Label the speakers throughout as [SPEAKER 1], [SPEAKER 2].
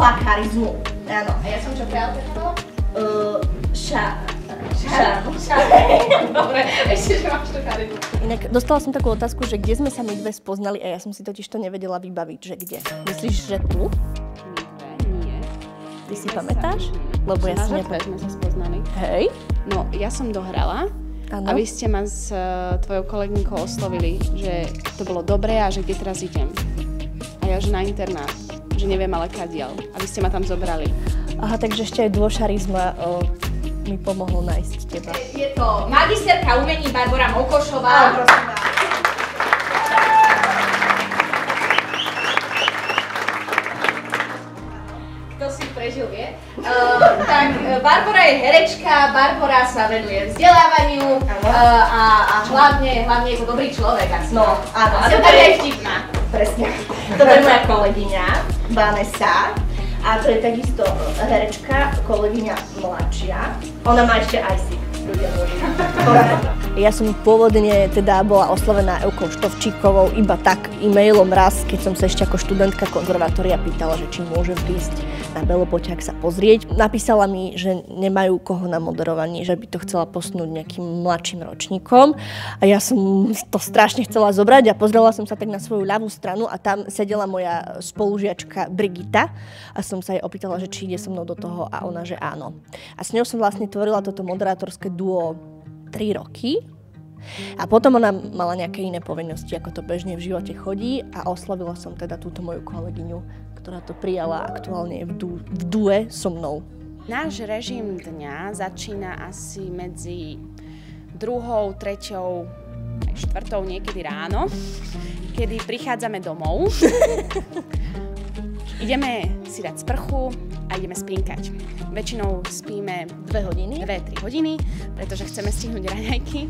[SPEAKER 1] má charizmu. Áno.
[SPEAKER 2] A ja som čo prealternovala? Dobre, ešte, že máš to charizmu.
[SPEAKER 1] Inak dostala som takú otázku, že kde sme sa my dve spoznali a ja som si totiž to nevedela vybaviť, že kde. Myslíš, že tu?
[SPEAKER 2] Nie.
[SPEAKER 1] Ty si pamätáš? Lebo ja si
[SPEAKER 2] nepamätám. Sme sa spoznali.
[SPEAKER 1] Hej?
[SPEAKER 2] No, ja som dohrala. Ano. A vy ste ma s tvojou kolegynkou oslovili, že to bolo dobré a že kde teraz idem. A ja, že na internát, že neviem ale kadiaľ. A vy ste ma tam zobrali.
[SPEAKER 1] Aha, takže ešte aj dôšarizma mi pomohol nájsť teba.
[SPEAKER 2] Je to magisterka umení Barbora Mokošová.
[SPEAKER 1] Prosím vás.
[SPEAKER 2] Kto si prežil, vie? Tak Barbora je herečka, Barbora sa venuje vzdelávaniu a hlavne je to dobrý človek.
[SPEAKER 1] No, áno.
[SPEAKER 2] A to je vtipná.
[SPEAKER 1] Presne. Toto je moja kolegyňa, Vanessa. A to je takisto herečka, kolegyňa mladšia. Ona má ešte IC. Ja som pôvodne teda bola oslovená Eukou Štovčíkovou iba tak e-mailom raz, keď som sa ešte ako študentka konzervatória pýtala, že či môžem prísť na Belopoťák sa pozrieť. Napísala mi, že nemajú koho na moderovanie, že by to chcela posunúť nejakým mladším ročníkom. A ja som to strašne chcela zobrať a pozrela som sa tak na svoju ľavú stranu a tam sedela moja spolužiačka Brigita a som sa jej opýtala, že či ide so mnou do toho a ona, že áno. A s ňou som vlastne tvorila toto moderátorské duo 3 roky. A potom ona mala nejaké iné povinnosti, ako to bežne v živote chodí a oslovila som teda túto moju kolegyňu, ktorá to prijala aktuálne v due so mnou.
[SPEAKER 2] Náš režim dňa začína asi medzi 2., 3., aj 4. niekedy ráno, kedy prichádzame domov. Ideme si dať sprchu a ideme spinkať. Väčšinou spíme 2-3 hodiny, pretože chceme stihnúť raňajky.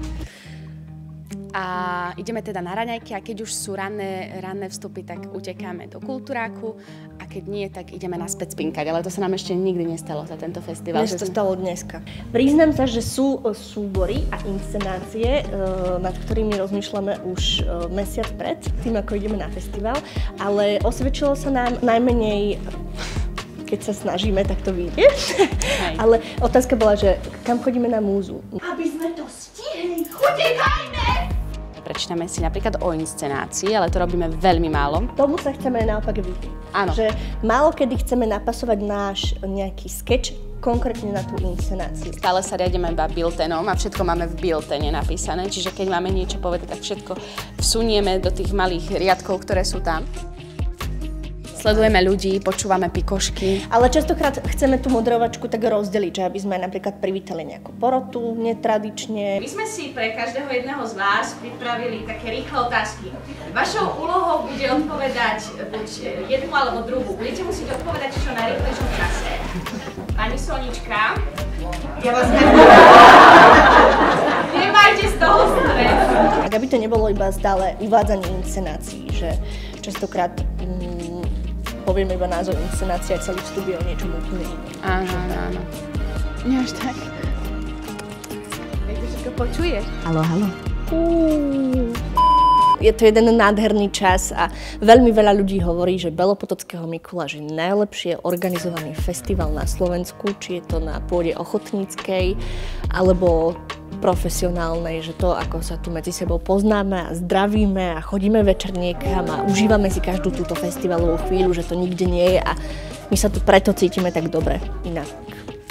[SPEAKER 2] A ideme teda na raňajky a keď už sú ranné vstupy, tak utekáme do kultúráku a keď nie, tak ideme naspäť spinkať. Ale to sa nám ešte nikdy nestalo za tento festival.
[SPEAKER 1] Než to stalo dneska. Priznám sa, že sú súbory a inscenácie, nad ktorými rozmýšľame už mesiac pred tým, ako ideme na festival, ale osvedčilo sa nám najmenej, keď sa snažíme, tak to vyjde. Ale otázka bola, že kam chodíme na múzu? Aby sme to stihli, utekajme!
[SPEAKER 2] Prečítame si napríklad o inscenácii, ale to robíme veľmi málo.
[SPEAKER 1] Tomu sa chceme naopak vyhnúť.
[SPEAKER 2] Áno.
[SPEAKER 1] Že málo kedy chceme napasovať náš nejaký sketch konkrétne na tú inscenáciu.
[SPEAKER 2] Stále sa riadíme iba biltenom a všetko máme v biltene napísané, čiže keď máme niečo povedať, tak všetko vsunieme do tých malých riadkov, ktoré sú tam. Sledujeme ľudí, počúvame pikošky.
[SPEAKER 1] Ale častokrát chceme tú moderovačku tak rozdeliť, že aby sme napríklad privítali nejakú porotu netradične.
[SPEAKER 2] My sme si pre každého jedného z vás pripravili také rýchle otázky. Vašou úlohou bude odpovedať buď jednu alebo druhú. Budete musieť odpovedať čo najrýchlejšom čase. Pani Sonička,
[SPEAKER 1] Ja vás
[SPEAKER 2] nemajte z toho stres.
[SPEAKER 1] Tak aby to nebolo iba stále uvádzanie inscenácií, že častokrát povieme iba názov inscenácie a celý vstup je o niečom úplne iné.
[SPEAKER 2] Áno. Nie až tak. Jak to všetko počuješ?
[SPEAKER 1] Haló. Je to jeden nádherný čas a veľmi veľa ľudí hovorí, že Belopotockého Mikuláša je najlepšie organizovaný festival na Slovensku, či je to na pôde ochotníckej alebo profesionálnej, že to, ako sa tu medzi sebou poznáme a zdravíme a chodíme večer niekam a užívame si každú túto festivalovú chvíľu, že to nikde nie je a my sa tu preto cítime tak dobre, inak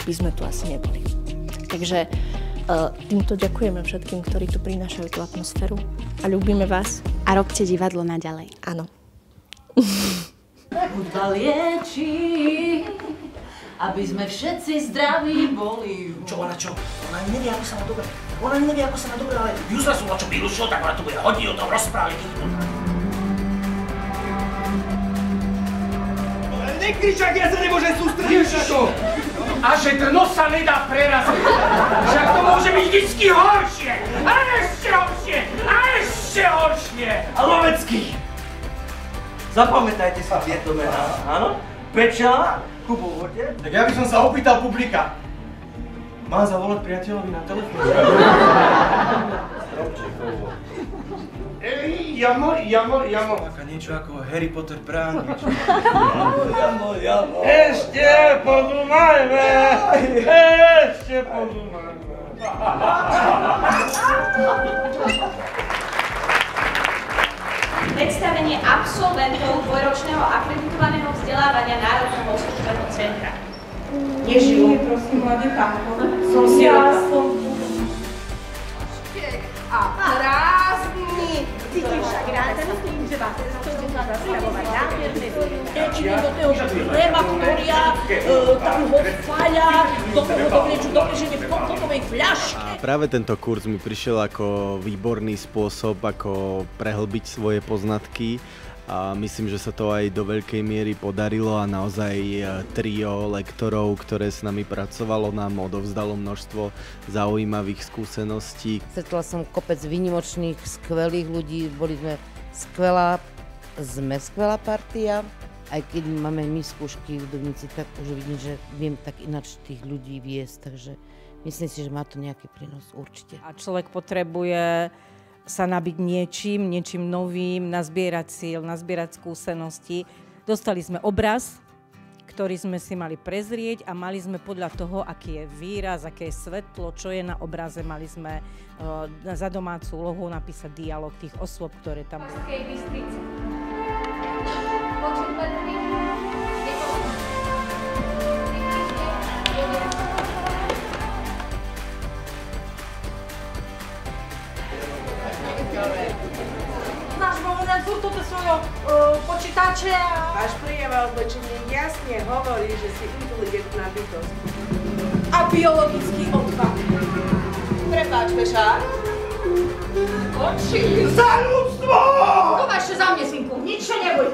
[SPEAKER 1] by sme tu asi neboli. Takže týmto ďakujeme všetkým, ktorí tu prinášajú tú atmosféru a ľúbime vás.
[SPEAKER 2] A robte divadlo naďalej.
[SPEAKER 1] Áno.
[SPEAKER 3] Hudba lieči, aby sme všetci zdraví boli.
[SPEAKER 4] Čo? Ona nevie, ako sa má dobre. Ale ju zrazu na čo vyrušil, tak ona tu bude hodí o tom rozprávať. Nekričak, ja sa nemôžem sústrediť na to! A že dno sa nedá preraziť! Však to môže byť vždycky horšie! A ešte horšie! A Lovecký! Zapamätajte si tieto mená, áno? Pečela, Kubu Vode. Tak ja by som sa opýtal publika. Mám zavolať priateľovi na telefón? Jamo.
[SPEAKER 5] Taká niečo ako Harry Potter pránič.
[SPEAKER 4] Jamo. Ešte podumajme.
[SPEAKER 6] Predstavenie absolventov dvojročného akreditovaného vzdelávania Národného rozpočtového centra.
[SPEAKER 3] Nežijú. Prosím, mladíka. Som sirota.
[SPEAKER 1] A krásny! Cítim však ráda s tým, že vás chcem zastavovať nádherné riečiny do toho krematória, tam ho spáľa, do toho dobre, že v kokosovej fľaške.
[SPEAKER 7] A práve tento kurz mi prišiel ako výborný spôsob, ako prehlbiť svoje poznatky. A myslím, že sa to aj do veľkej miery podarilo a naozaj trio lektorov, ktoré s nami pracovalo, nám odovzdalo množstvo zaujímavých skúseností.
[SPEAKER 8] Stretla som kopec výnimočných, skvelých ľudí, sme skvelá partia. Aj keď máme my skúšky v Dubnici, tak už vidím, že viem tak ináč tých ľudí viesť, takže myslím si, že má to nejaký prínos určite.
[SPEAKER 9] A človek potrebuje sa nabiť niečím novým, nazbierať síl, nazbierať skúsenosti. Dostali sme obraz, ktorý sme si mali prezrieť a mali sme podľa toho, aký je výraz, aké je svetlo, čo je na obraze, mali sme za domácu úlohu napísať dialog tých osôb, ktoré tam boli.
[SPEAKER 3] Máš povedať furt toto svojho počítače a...
[SPEAKER 10] Váš prejav oblečenie jasne hovorí, že si inteligentná bytosť.
[SPEAKER 3] A biologický odpad. Prepáč, Pešák. Oči.
[SPEAKER 4] Za ľudstvo!
[SPEAKER 3] To máš ešte za mne, synku. Nič sa neboj.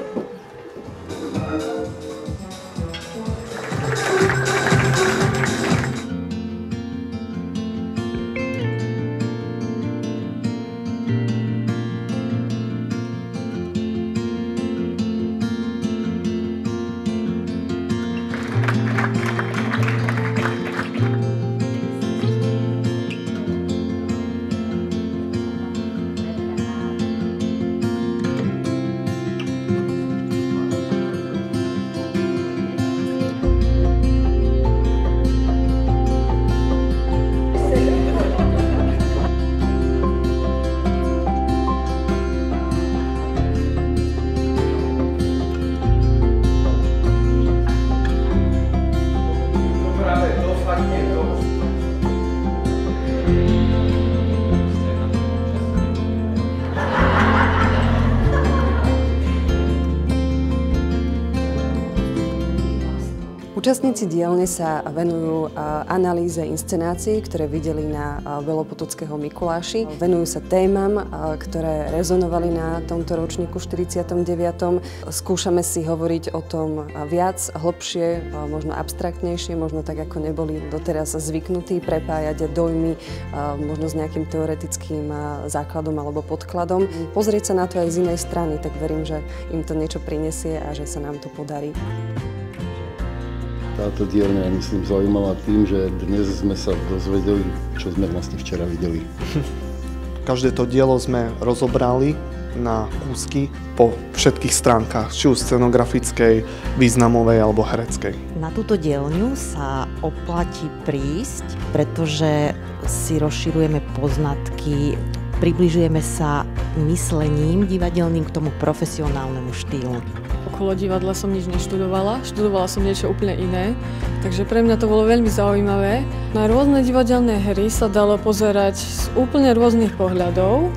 [SPEAKER 11] Účastníci dielne sa venujú analýze inscenácií, ktoré videli na Belopotockého Mikuláši. Venujú sa témam, ktoré rezonovali na tomto ročníku 49. Skúšame si hovoriť o tom viac, hlbšie, možno abstraktnejšie, možno tak, ako neboli doteraz zvyknutí, prepájať dojmy možno s nejakým teoretickým základom alebo podkladom. Pozrieť sa na to aj z inej strany, tak verím, že im to niečo prinesie a že sa nám to podarí.
[SPEAKER 12] Táto dielňa je, myslím, zaujímavá tým, že dnes sme sa dozvedeli, čo sme vlastne včera videli.
[SPEAKER 13] Každé to dielo sme rozobrali na kúsky po všetkých stránkach, či už scenografickej, významovej alebo hereckej.
[SPEAKER 14] Na túto dielňu sa oplatí prísť, pretože si rozširujeme poznatky, približujeme sa myslením divadelným k tomu profesionálnemu štýlu.
[SPEAKER 15] Okolo divadla som nič neštudovala, študovala som niečo úplne iné, takže pre mňa to bolo veľmi zaujímavé. Na rôzne divadelné hry sa dalo pozerať z úplne rôznych pohľadov.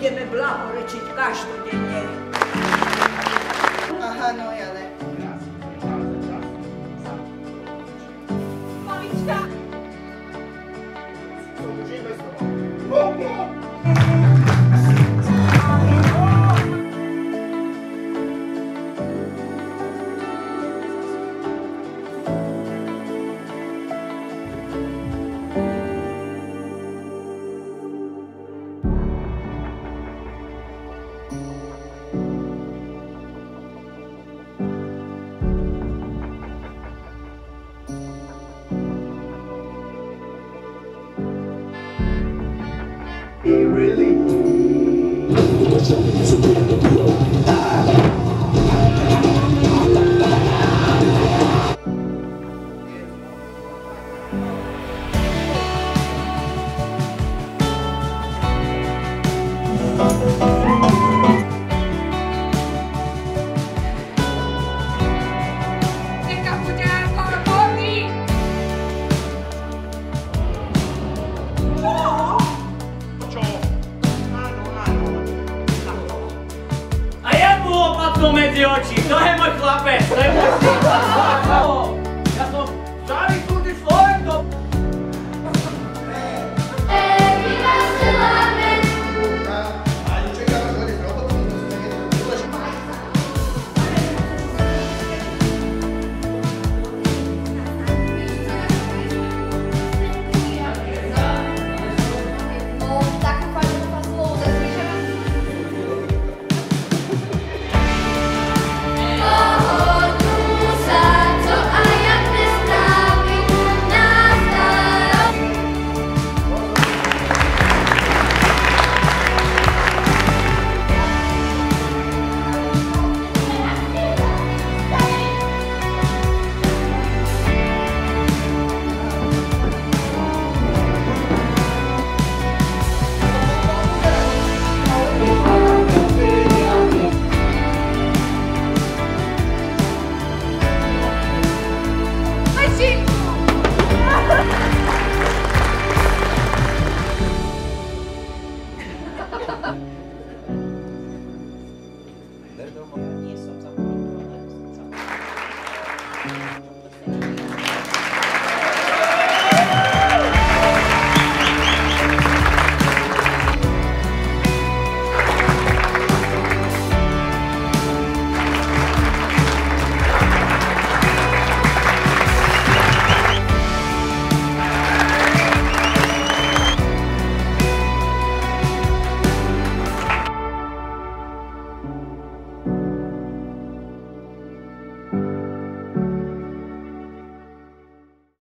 [SPEAKER 3] Budeme blahorečiť každodenne. Aha, no ale. Mamička!
[SPEAKER 4] spomedzi oči, to je môj chlapec, to je môj syn. Ja som závislý človek, to...
[SPEAKER 16] Nie som za